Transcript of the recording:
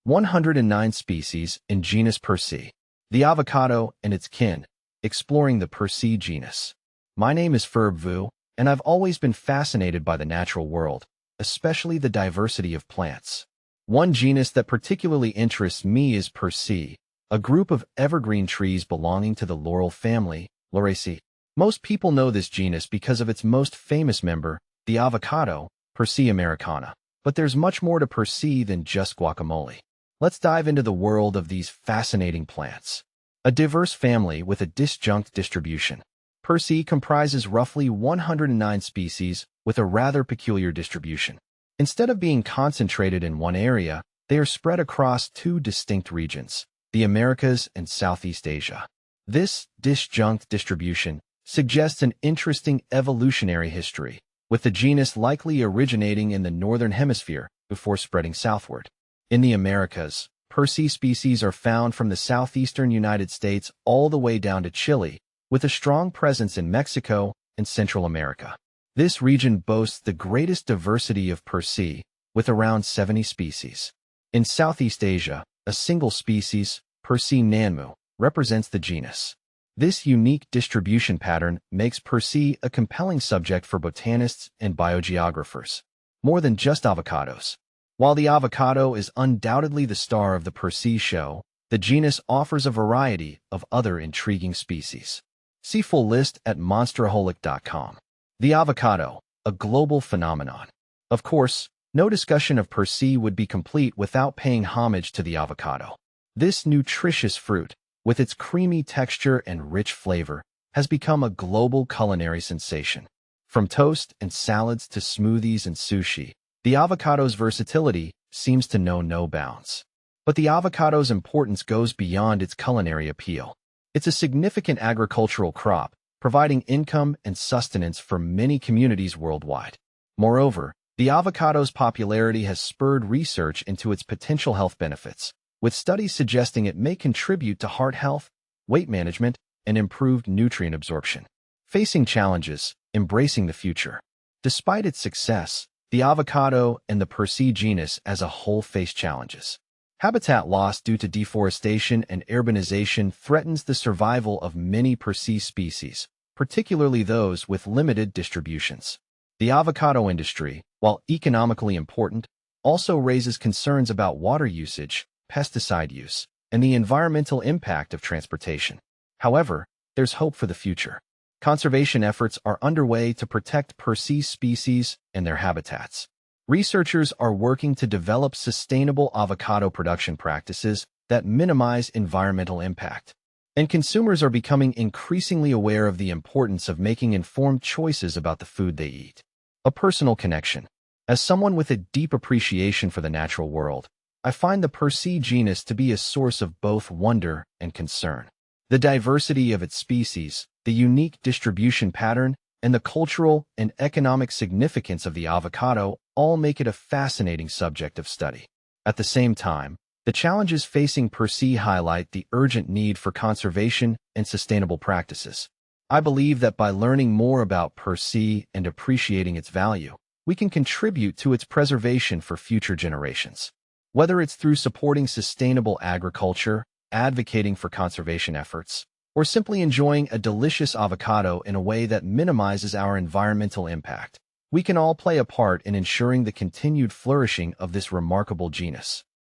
109 species in genus Persea. The avocado and its kin, exploring the Persea genus. My name is Vu, and I've always been fascinated by the natural world, especially the diversity of plants. One genus that particularly interests me is Persea, a group of evergreen trees belonging to the laurel family, Lauraceae. Most people know this genus because of its most famous member, the avocado, Persea americana. But there's much more to Persea than just guacamole. Let's dive into the world of these fascinating plants. A diverse family with a disjunct distribution. Persea comprises roughly 109 species with a rather peculiar distribution. Instead of being concentrated in one area, they are spread across two distinct regions, the Americas and Southeast Asia. This disjunct distribution suggests an interesting evolutionary history, with the genus likely originating in the northern hemisphere before spreading southward. In the Americas, Persea species are found from the southeastern United States all the way down to Chile, with a strong presence in Mexico and Central America. This region boasts the greatest diversity of Persea, with around 70 species. In Southeast Asia, a single species, Persea nanmu, represents the genus. This unique distribution pattern makes Persea a compelling subject for botanists and biogeographers. More than just avocados. While the avocado is undoubtedly the star of the Persea show, the genus offers a variety of other intriguing species. See full list at monsteraholic.com. The avocado, a global phenomenon. Of course, no discussion of Persea would be complete without paying homage to the avocado. This nutritious fruit, with its creamy texture and rich flavor, has become a global culinary sensation. From toast and salads to smoothies and sushi, the avocado's versatility seems to know no bounds. But the avocado's importance goes beyond its culinary appeal. It's a significant agricultural crop, providing income and sustenance for many communities worldwide. Moreover, the avocado's popularity has spurred research into its potential health benefits, with studies suggesting it may contribute to heart health, weight management, and improved nutrient absorption. Facing challenges, embracing the future. Despite its success, the avocado and the Persea genus as a whole face challenges. Habitat loss due to deforestation and urbanization threatens the survival of many Persea species, particularly those with limited distributions. The avocado industry, while economically important, also raises concerns about water usage, pesticide use, and the environmental impact of transportation. However, there's hope for the future. Conservation efforts are underway to protect Persea species and their habitats. Researchers are working to develop sustainable avocado production practices that minimize environmental impact. And consumers are becoming increasingly aware of the importance of making informed choices about the food they eat. A personal connection. As someone with a deep appreciation for the natural world, I find the Persea genus to be a source of both wonder and concern. The diversity of its species, the unique distribution pattern, and the cultural and economic significance of the avocado all make it a fascinating subject of study. At the same time, the challenges facing Persea highlight the urgent need for conservation and sustainable practices. I believe that by learning more about Persea and appreciating its value, we can contribute to its preservation for future generations. Whether it's through supporting sustainable agriculture, advocating for conservation efforts, or simply enjoying a delicious avocado in a way that minimizes our environmental impact, we can all play a part in ensuring the continued flourishing of this remarkable genus.